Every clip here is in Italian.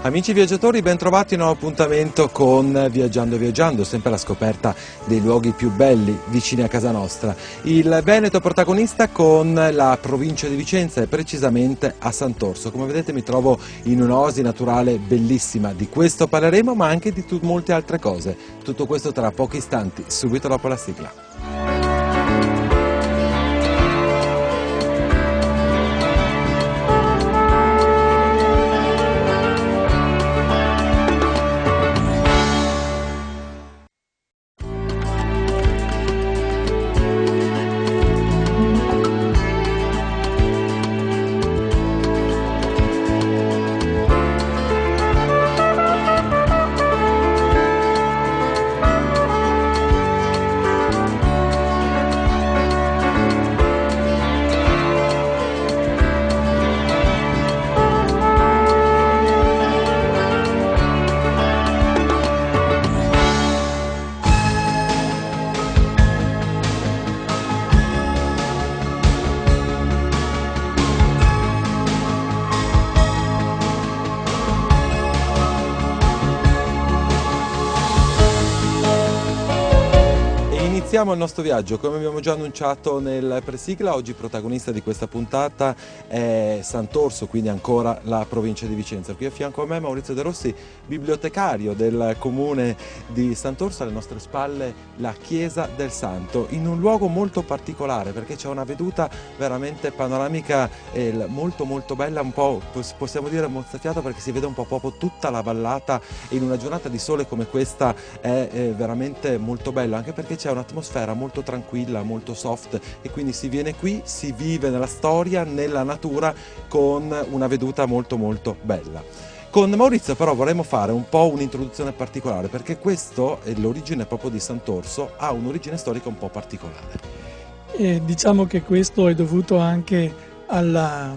Amici viaggiatori, ben trovati in un nuovo appuntamento con Viaggiando Viaggiando, sempre alla scoperta dei luoghi più belli vicini a casa nostra. Il Veneto protagonista con la provincia di Vicenza e precisamente a Sant'Orso. Come vedete mi trovo in un'oasi naturale bellissima, di questo parleremo ma anche di molte altre cose. Tutto questo tra pochi istanti, subito dopo la sigla. Iniziamo il nostro viaggio, come abbiamo già annunciato nel presigla. Oggi protagonista di questa puntata è Sant'Orso, quindi ancora la provincia di Vicenza. Qui a fianco a me Maurizio De Rossi, bibliotecario del comune di Sant'Orso, alle nostre spalle la Chiesa del Santo, in un luogo molto particolare perché c'è una veduta veramente panoramica molto bella, un po' possiamo dire mozzafiato perché si vede un po' proprio tutta la vallata e in una giornata di sole come questa è veramente molto bello, anche perché c'è un'atmosfera molto tranquilla, molto soft e quindi si viene qui, si vive nella storia, nella natura con una veduta molto bella. Con Maurizio però vorremmo fare un po' un'introduzione particolare perché questo, l'origine proprio di Sant'Orso, ha un'origine storica un po' particolare. Diciamo che questo è dovuto anche alla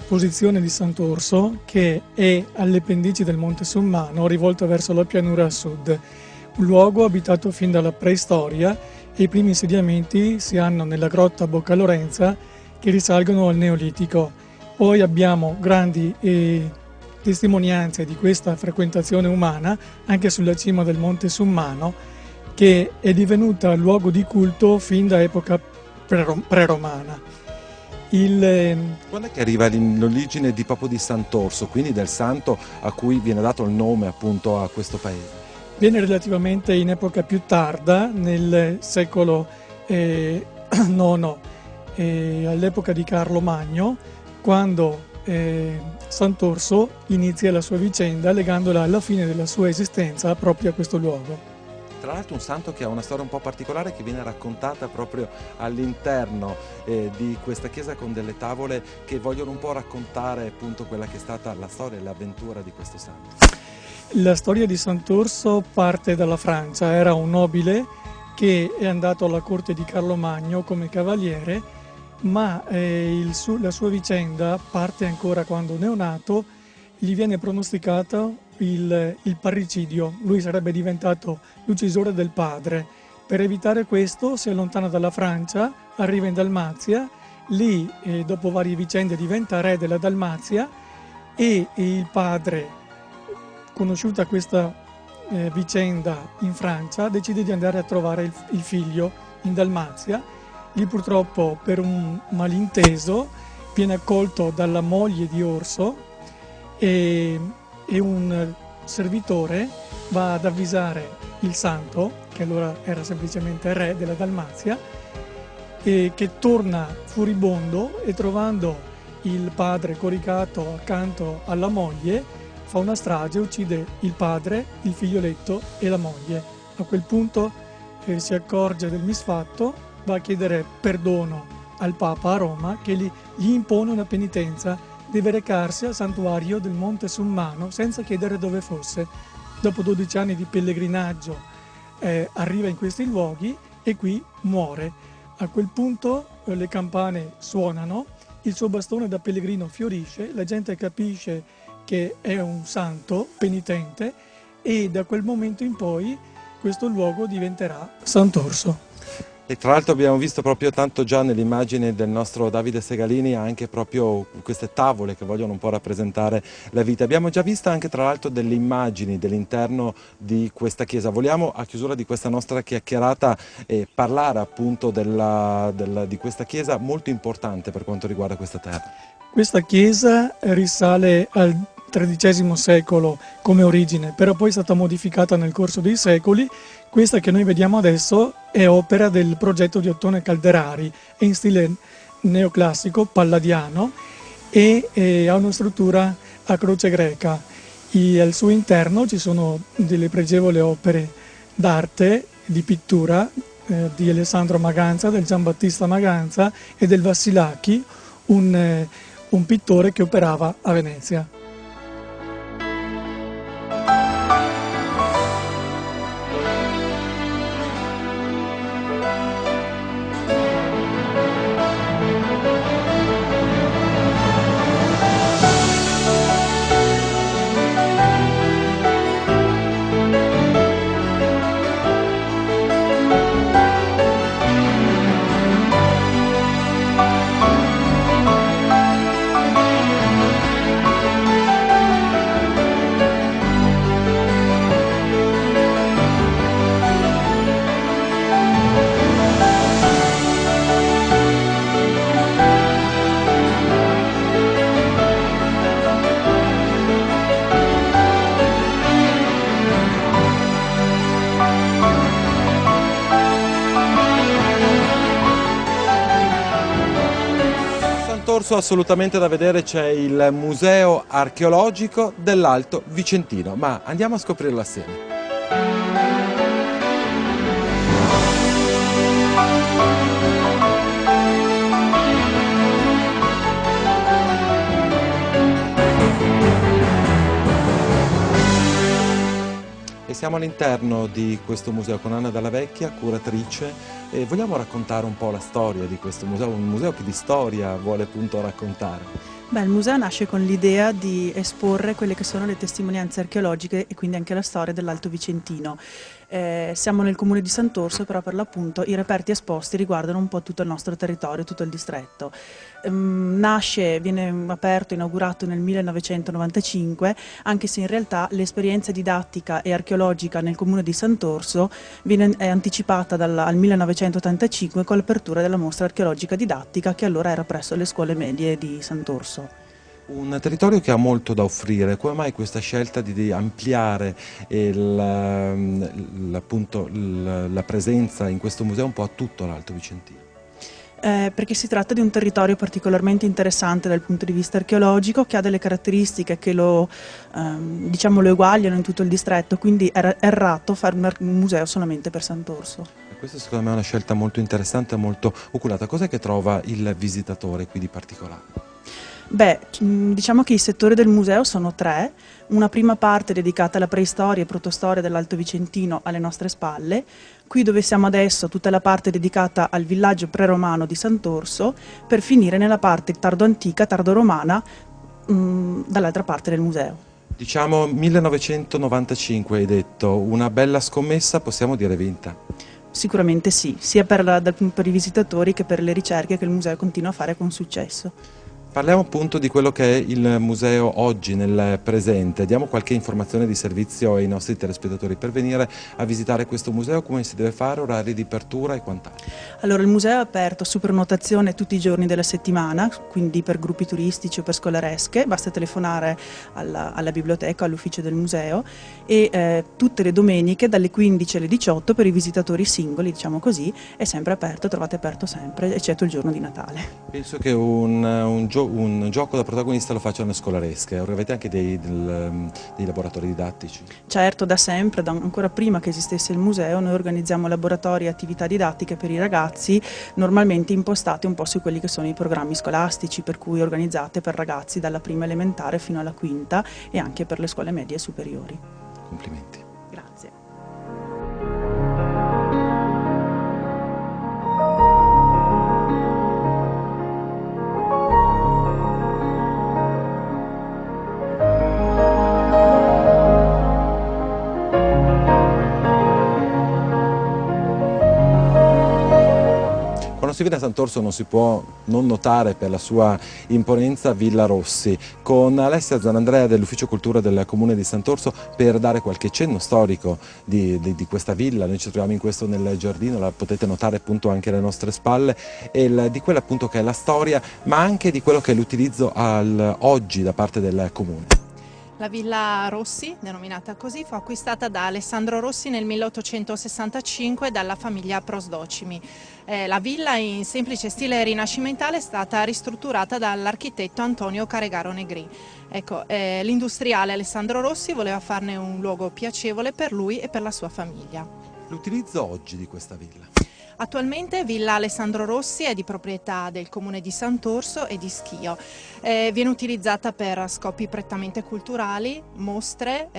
posizione di Sant'Orso, che è alle pendici del Monte Summano, rivolto verso la pianura a sud. Un luogo abitato fin dalla preistoria e i primi insediamenti si hanno nella grotta Bocca Lorenza che risalgono al Neolitico. Poi abbiamo grandi testimonianze di questa frequentazione umana anche sulla cima del Monte Summano, che è divenuta luogo di culto fin da epoca preromana. Quando è che arriva l'origine proprio di Sant'Orso, quindi del santo a cui viene dato il nome appunto a questo paese? Viene relativamente in epoca più tarda, nel secolo IX, all'epoca di Carlo Magno, quando Sant'Orso inizia la sua vicenda legandola alla fine della sua esistenza proprio a questo luogo. Tra l'altro un santo che ha una storia un po' particolare che viene raccontata proprio all'interno di questa chiesa con delle tavole che vogliono un po' raccontare appunto quella che è stata la storia e l'avventura di questo santo. La storia di Sant'Orso parte dalla Francia. Era un nobile che è andato alla corte di Carlo Magno come cavaliere, ma la sua vicenda parte ancora quando neonato. Gli viene pronosticato il parricidio. Lui sarebbe diventato l'uccisore del padre. Per evitare questo si allontana dalla Francia, arriva in Dalmazia, lì dopo varie vicende diventa re della Dalmazia e il padre, conosciuta questa vicenda in Francia, decide di andare a trovare il figlio in Dalmazia. Lì purtroppo per un malinteso viene accolto dalla moglie di Orso e un servitore va ad avvisare il santo, che allora era semplicemente re della Dalmazia, e che torna furibondo e trovando il padre coricato accanto alla moglie fa una strage, uccide il padre, il figlioletto e la moglie. A quel punto si accorge del misfatto, va a chiedere perdono al Papa a Roma che gli impone una penitenza, deve recarsi al santuario del Monte Summano senza chiedere dove fosse. Dopo 12 anni di pellegrinaggio arriva in questi luoghi e qui muore. A quel punto le campane suonano, il suo bastone da pellegrino fiorisce, la gente capisce che è un santo penitente e da quel momento in poi questo luogo diventerà Sant'Orso. E tra l'altro abbiamo visto proprio tanto già nelle immagini del nostro Davide Segalini anche proprio queste tavole che vogliono un po' rappresentare la vita. Abbiamo già visto anche tra l'altro delle immagini dell'interno di questa chiesa. Vogliamo a chiusura di questa nostra chiacchierata parlare appunto di questa chiesa molto importante per quanto riguarda questa terra. Questa chiesa risale al XIII secolo come origine, però poi è stata modificata nel corso dei secoli. Questa che noi vediamo adesso è opera del progetto di Ottone Calderari, è in stile neoclassico, palladiano e ha una struttura a croce greca. Al suo interno ci sono delle pregevoli opere d'arte, di pittura di Alessandro Maganza, del Giambattista Maganza e del Vassilacchi, un pittore che operava a Venezia. Sant'Orso assolutamente da vedere, c'è il Museo Archeologico dell'Alto Vicentino, ma andiamo a scoprirlo assieme. E siamo all'interno di questo museo con Anna Dalla Vecchia, curatrice, e vogliamo raccontare un po' la storia di questo museo, un museo che di storia vuole appunto raccontare. Beh, il museo nasce con l'idea di esporre quelle che sono le testimonianze archeologiche e quindi anche la storia dell'Alto Vicentino. Siamo nel comune di Sant'Orso, però per l'appunto i reperti esposti riguardano un po' tutto il nostro territorio, tutto il distretto. Viene aperto, inaugurato nel 1995, anche se in realtà l'esperienza didattica e archeologica nel comune di Sant'Orso è anticipata al 1985 con l'apertura della mostra archeologica didattica che allora era presso le scuole medie di Sant'Orso. Un territorio che ha molto da offrire, come mai questa scelta di ampliare appunto, la presenza in questo museo un po' a tutto l'Alto Vicentino? Perché si tratta di un territorio particolarmente interessante dal punto di vista archeologico, che ha delle caratteristiche che lo eguagliano in tutto il distretto, quindi è errato fare un museo solamente per Sant'Orso. Questa secondo me è una scelta molto interessante e molto oculata. Cos'è che trova il visitatore qui di particolare? Beh, diciamo che i settori del museo sono tre. Una prima parte dedicata alla preistoria e protostoria dell'Alto Vicentino alle nostre spalle. Qui dove siamo adesso tutta la parte dedicata al villaggio preromano di Sant'Orso, per finire nella parte tardo-antica, tardo-romana, dall'altra parte del museo. Diciamo 1995 hai detto, una bella scommessa possiamo dire vinta? Sicuramente sì, sia per i visitatori che per le ricerche che il museo continua a fare con successo. Parliamo appunto di quello che è il museo oggi, nel presente. Diamo qualche informazione di servizio ai nostri telespettatori per venire a visitare questo museo, come si deve fare, orari di apertura e quant'altro. Allora, il museo è aperto su prenotazione tutti i giorni della settimana, quindi per gruppi turistici o per scolaresche, basta telefonare alla biblioteca, all'ufficio del museo, e tutte le domeniche dalle 15 alle 18 per i visitatori singoli, diciamo così, è sempre aperto, trovate aperto sempre, eccetto il giorno di Natale. Penso che un gioco da protagonista lo facciano le scolaresche, avete anche dei laboratori didattici? Certo, da sempre, ancora prima che esistesse il museo, noi organizziamo laboratori e attività didattiche per i ragazzi, normalmente impostati un po' su quelli che sono i programmi scolastici, per cui organizzate per ragazzi dalla prima elementare fino alla quinta e anche per le scuole medie e superiori. Complimenti. Grazie. si viene a Sant'Orso non si può non notare per la sua imponenza Villa Rossi, con Alessia Zanandrea dell'Ufficio Cultura del Comune di Sant'Orso per dare qualche cenno storico di questa villa. Noi ci troviamo in questo nel giardino, la potete notare appunto anche alle nostre spalle, e di quella appunto che è la storia, ma anche di quello che è l'utilizzo oggi da parte del Comune. La Villa Rossi, denominata così, fu acquistata da Alessandro Rossi nel 1865 dalla famiglia Prosdocimi. La villa, in semplice stile rinascimentale, è stata ristrutturata dall'architetto Antonio Caregaro Negri. Ecco, l'industriale Alessandro Rossi voleva farne un luogo piacevole per lui e per la sua famiglia. L'utilizzo oggi di questa villa? Attualmente Villa Alessandro Rossi è di proprietà del Comune di Sant'Orso e di Schio. Viene utilizzata per scopi prettamente culturali, mostre,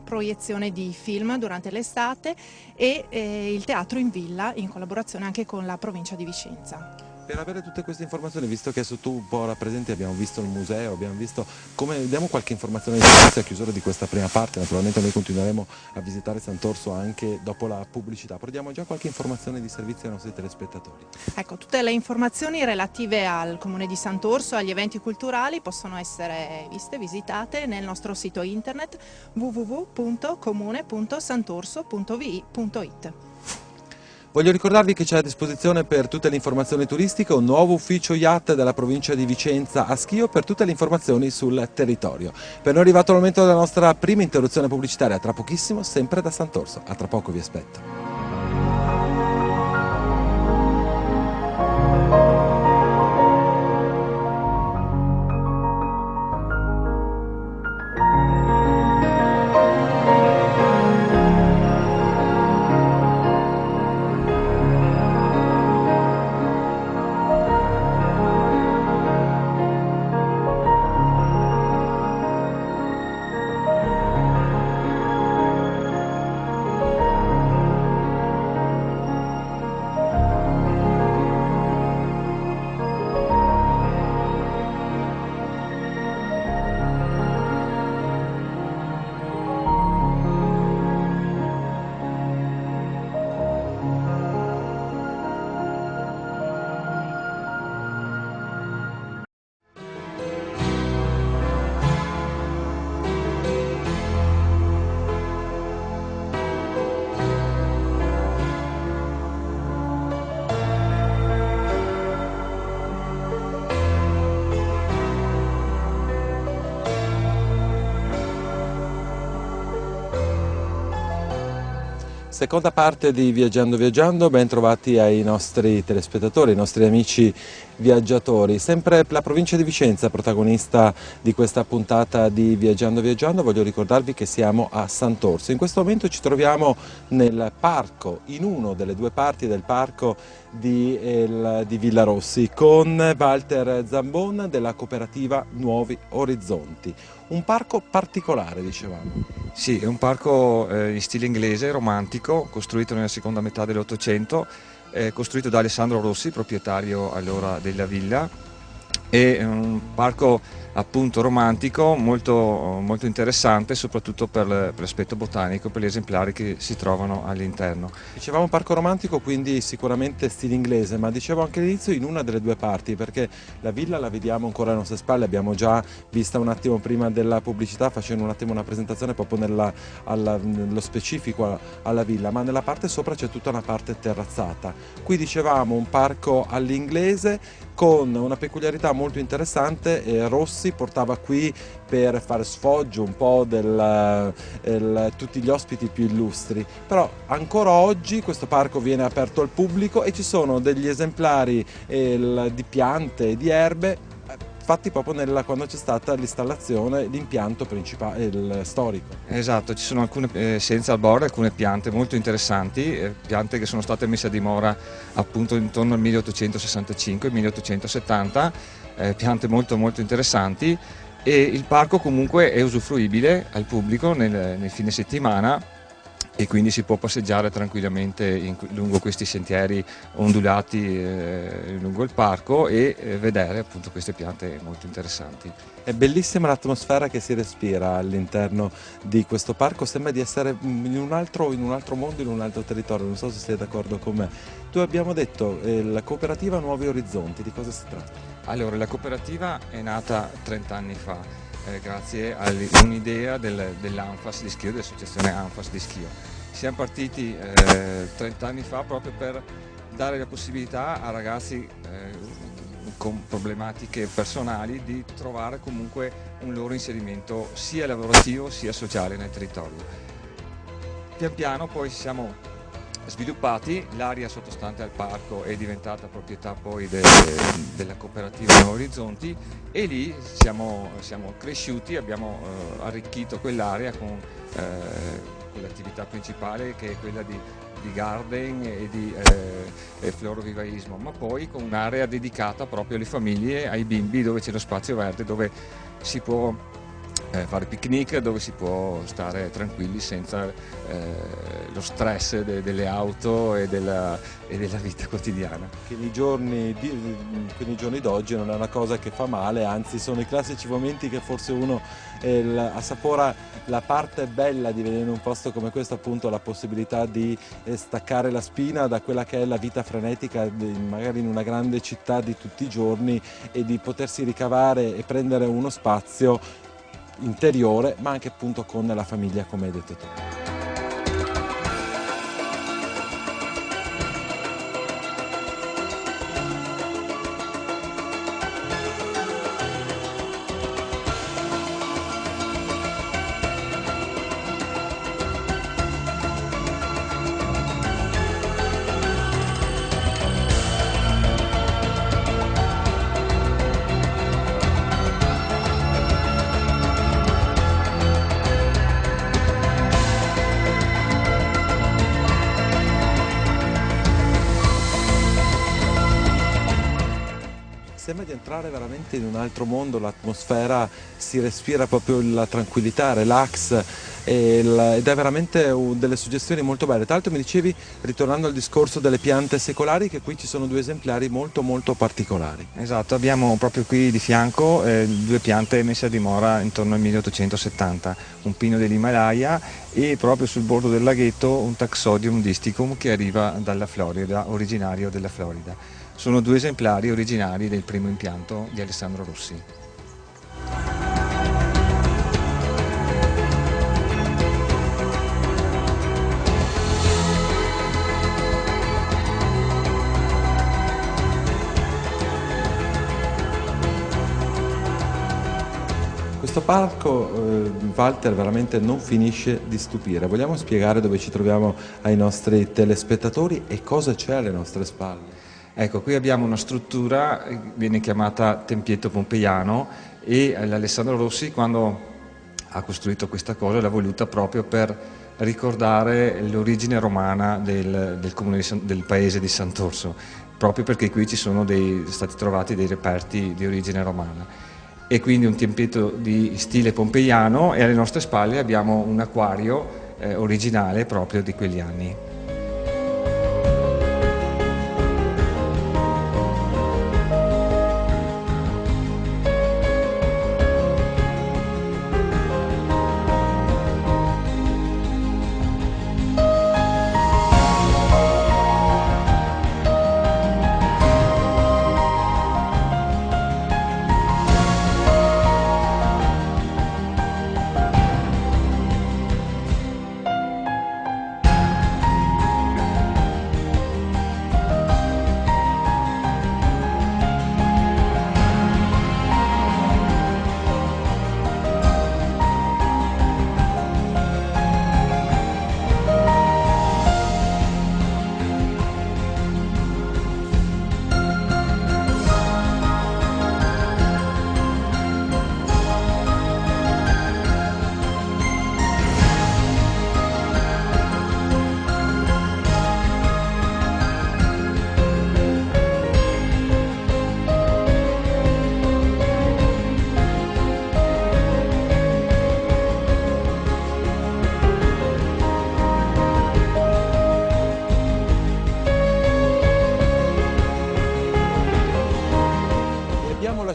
proiezione di film durante l'estate e il teatro in villa in collaborazione anche con la provincia di Vicenza. Per avere tutte queste informazioni, visto che tu un po' rappresenti, abbiamo visto il museo, abbiamo visto come diamo qualche informazione di servizio a chiusura di questa prima parte. Naturalmente noi continueremo a visitare Sant'Orso anche dopo la pubblicità, però diamo già qualche informazione di servizio ai nostri telespettatori. Ecco, tutte le informazioni relative al Comune di Sant'Orso, agli eventi culturali, possono essere viste, visitate nel nostro sito internet www.comune.santorso.vi.it. Voglio ricordarvi che c'è a disposizione per tutte le informazioni turistiche un nuovo ufficio yacht della provincia di Vicenza a Schio per tutte le informazioni sul territorio. Per noi è arrivato il momento della nostra prima interruzione pubblicitaria, tra pochissimo sempre da Sant'Orso. A tra poco vi aspetto. Seconda parte di Viaggiando Viaggiando, ben trovati ai nostri telespettatori, ai nostri amici viaggiatori. Sempre la provincia di Vicenza protagonista di questa puntata di Viaggiando Viaggiando. Voglio ricordarvi che siamo a Sant'Orso. In questo momento ci troviamo nel parco, in uno delle due parti del parco di Villa Rossi, con Walter Zambon della cooperativa Nuovi Orizzonti. Un parco particolare, dicevamo. Sì, è un parco in stile inglese, romantico, costruito nella seconda metà dell'Ottocento, costruito da Alessandro Rossi, proprietario allora della villa. È un parco appunto romantico, molto interessante, soprattutto per l'aspetto botanico, per gli esemplari che si trovano all'interno. Dicevamo parco romantico, quindi sicuramente stile inglese, ma dicevo anche all'inizio in una delle due parti, perché la villa la vediamo ancora alle nostre spalle, abbiamo già vista un attimo prima della pubblicità facendo un attimo una presentazione proprio nello specifico alla villa, ma nella parte sopra c'è tutta una parte terrazzata. Qui dicevamo un parco all'inglese con una peculiarità molto interessante. Rossi portava qui per fare sfoggio un po' tutti gli ospiti più illustri, però ancora oggi questo parco viene aperto al pubblico e ci sono degli esemplari di piante e di erbe fatti proprio quando c'è stata l'installazione, l'impianto principale, il storico. Esatto, ci sono alcune essenze al bordo, alcune piante molto interessanti, piante che sono state messe a dimora appunto intorno al 1865-1870, piante molto interessanti, e il parco comunque è usufruibile al pubblico nel fine settimana, e quindi si può passeggiare tranquillamente lungo questi sentieri ondulati lungo il parco e vedere appunto queste piante molto interessanti. È bellissima l'atmosfera che si respira all'interno di questo parco, sembra di essere in un altro mondo, in un altro territorio, non so se sei d'accordo con me. Tu abbiamo detto la cooperativa Nuovi Orizzonti, di cosa si tratta? Allora, la cooperativa è nata 30 anni fa grazie a un'idea dell'ANFAS di Schio, dell'associazione ANFAS di Schio. Siamo partiti 30 anni fa proprio per dare la possibilità a ragazzi con problematiche personali di trovare comunque un loro inserimento sia lavorativo sia sociale nel territorio. Pian piano poi ci siamo sviluppati, l'area sottostante al parco è diventata proprietà poi della cooperativa Nuovi Orizzonti e lì siamo cresciuti, abbiamo arricchito quell'area con l'attività principale che è quella di garden e di florovivaismo, ma poi con un'area dedicata proprio alle famiglie, ai bimbi, dove c'è lo spazio verde, dove si può fare picnic, dove si può stare tranquilli senza lo stress delle auto e della vita quotidiana. Che nei giorni d'oggi non è una cosa che fa male, anzi sono i classici momenti che forse uno assapora la parte bella di vedere in un posto come questo, appunto la possibilità di staccare la spina da quella che è la vita frenetica magari in una grande città di tutti i giorni e di potersi ricavare e prendere uno spazio interiore, ma anche appunto con la famiglia, come hai detto tu. Sembra di entrare veramente in un altro mondo, l'atmosfera si respira proprio la tranquillità, relax ed è veramente delle suggestioni molto belle. Tra l'altro mi dicevi, ritornando al discorso delle piante secolari, che qui ci sono due esemplari molto particolari. Esatto, abbiamo proprio qui di fianco due piante messe a dimora intorno al 1870, un pino dell'Himalaya e proprio sul bordo del laghetto un Taxodium disticum che arriva dalla Florida, originario della Florida. Sono due esemplari originari del primo impianto di Alessandro Rossi. Questo parco, Walter, veramente non finisce di stupire. Vogliamo spiegare dove ci troviamo ai nostri telespettatori e cosa c'è alle nostre spalle? Ecco, qui abbiamo una struttura, viene chiamata Tempietto Pompeiano, e l'Alessandro Rossi, quando ha costruito questa cosa, l'ha voluta proprio per ricordare l'origine romana del comune del paese di Sant'Orso, proprio perché qui ci sono stati trovati dei reperti di origine romana. E quindi un tempietto di stile pompeiano, e alle nostre spalle abbiamo un acquario originale proprio di quegli anni.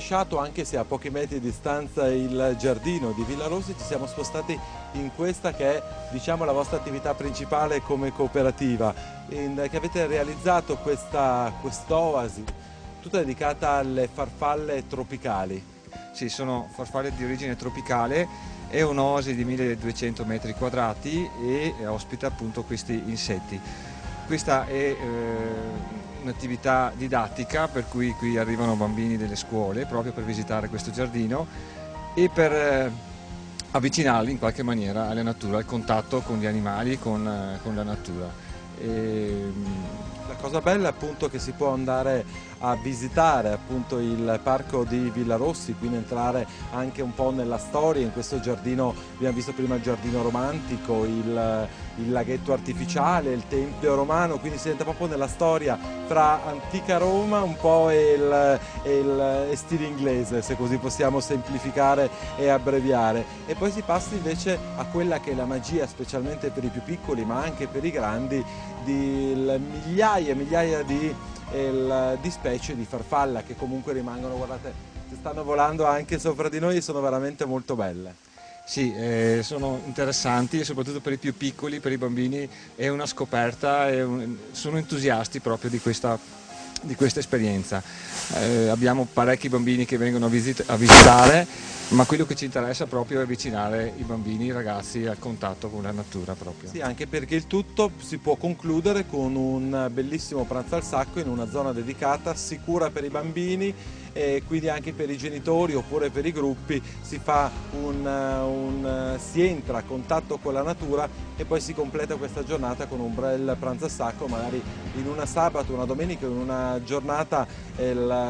lasciato, anche se a pochi metri di distanza, il giardino di Villa Rossi, ci siamo spostati in questa che è, diciamo, la vostra attività principale come cooperativa, che avete realizzato quest'oasi tutta dedicata alle farfalle tropicali. Sì, sono farfalle di origine tropicale, è un'oasi di 1200 metri quadrati e ospita appunto questi insetti. Questa è un'attività didattica, per cui qui arrivano bambini delle scuole proprio per visitare questo giardino e per avvicinarli in qualche maniera alla natura, al contatto con gli animali, con la natura. La cosa bella è appunto che si può andare a visitare appunto il parco di Villa Rossi, quindi entrare anche un po' nella storia. In questo giardino abbiamo visto prima il giardino romantico, il laghetto artificiale, il tempio romano, quindi si entra proprio nella storia fra antica Roma un po' e stile inglese, se così possiamo semplificare e abbreviare, e poi si passa invece a quella che è la magia, specialmente per i più piccoli ma anche per i grandi, di migliaia e migliaia di specie di farfalla che comunque rimangono, guardate, stanno volando anche sopra di noi e sono veramente molto belle. Sì, sono interessanti e soprattutto per i più piccoli, per i bambini è una scoperta, sono entusiasti proprio di questa esperienza. Abbiamo parecchi bambini che vengono a visitare, ma quello che ci interessa proprio è avvicinare i bambini, i ragazzi al contatto con la natura proprio. Sì, anche perché il tutto si può concludere con un bellissimo pranzo al sacco in una zona dedicata, sicura per i bambini e quindi anche per i genitori oppure per i gruppi. Si fa si entra a contatto con la natura e poi si completa questa giornata con un bel pranzo al sacco, magari in una sabato, una domenica, in una giornata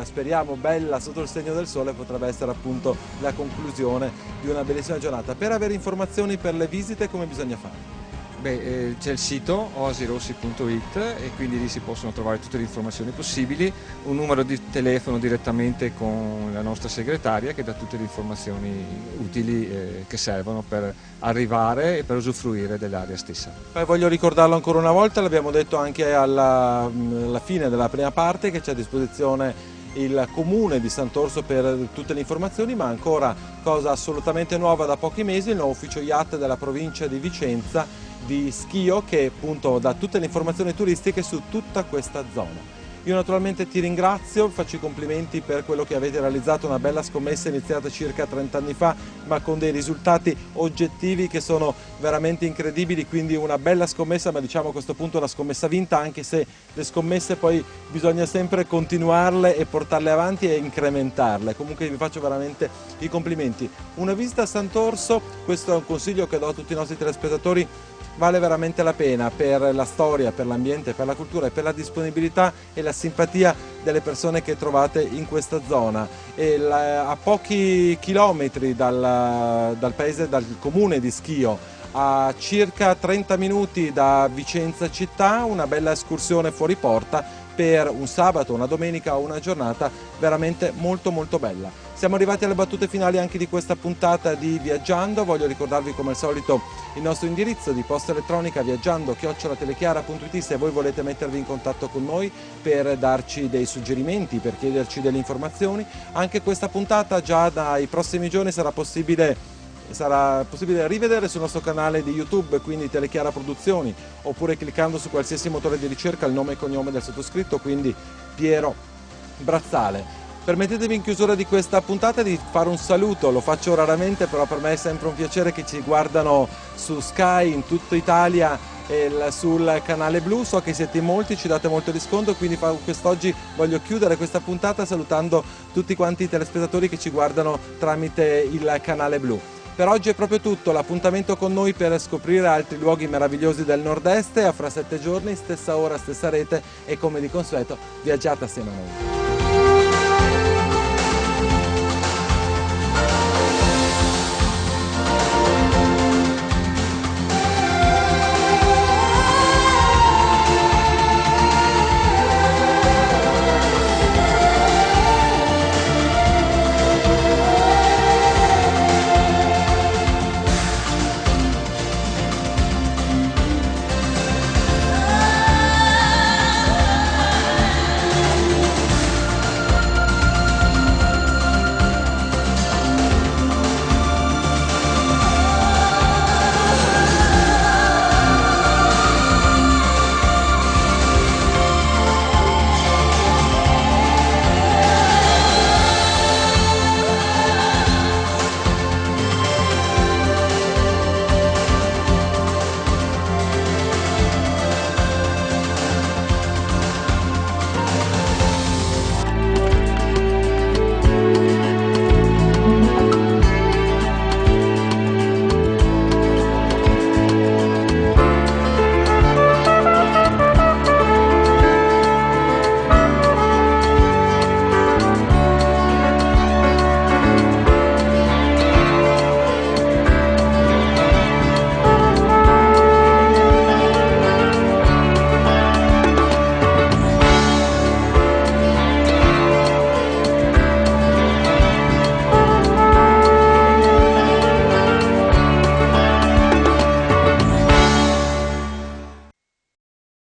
speriamo bella sotto il segno del sole, potrebbe essere appunto la conclusione di una bellissima giornata. Per avere informazioni per le visite come bisogna fare? Beh, c'è il sito oasirossi.it e quindi lì si possono trovare tutte le informazioni possibili, un numero di telefono direttamente con la nostra segretaria che dà tutte le informazioni utili che servono per arrivare e per usufruire dell'area stessa. Poi voglio ricordarlo ancora una volta, l'abbiamo detto anche alla fine della prima parte, che c'è a disposizione il comune di Sant'Orso per tutte le informazioni, ma ancora cosa assolutamente nuova da pochi mesi, il nuovo ufficio yacht della provincia di Vicenza di Schio, che appunto dà tutte le informazioni turistiche su tutta questa zona. Io naturalmente ti ringrazio, faccio i complimenti per quello che avete realizzato, una bella scommessa iniziata circa 30 anni fa, ma con dei risultati oggettivi che sono veramente incredibili, quindi una bella scommessa, ma diciamo a questo punto una scommessa vinta, anche se le scommesse poi bisogna sempre continuarle e portarle avanti e incrementarle. Comunque vi faccio veramente i complimenti. Una visita a Sant'Orso, questo è un consiglio che do a tutti i nostri telespettatori, vale veramente la pena per la storia, per l'ambiente, per la cultura e per la disponibilità e la simpatia delle persone che trovate in questa zona. A pochi chilometri dal paese, dal comune di Schio, a circa 30 minuti da Vicenza città, una bella escursione fuori porta per un sabato, una domenica o una giornata veramente molto molto bella. Siamo arrivati alle battute finali anche di questa puntata di Viaggiando. Voglio ricordarvi come al solito il nostro indirizzo di posta elettronica viaggiando@telechiara.it se voi volete mettervi in contatto con noi per darci dei suggerimenti, per chiederci delle informazioni. Anche questa puntata già dai prossimi giorni sarà possibile rivedere sul nostro canale di YouTube, quindi Telechiara Produzioni, oppure cliccando su qualsiasi motore di ricerca il nome e cognome del sottoscritto, quindi Piero Brazzale. Permettetemi in chiusura di questa puntata di fare un saluto, lo faccio raramente, però per me è sempre un piacere che ci guardano su Sky in tutta Italia sul canale blu. So che siete molti, ci date molto riscontro, quindi quest'oggi voglio chiudere questa puntata salutando tutti quanti i telespettatori che ci guardano tramite il canale blu. Per oggi è proprio tutto, l'appuntamento con noi per scoprire altri luoghi meravigliosi del nord-est, a fra 7 giorni, stessa ora, stessa rete, e come di consueto viaggiate assieme a noi.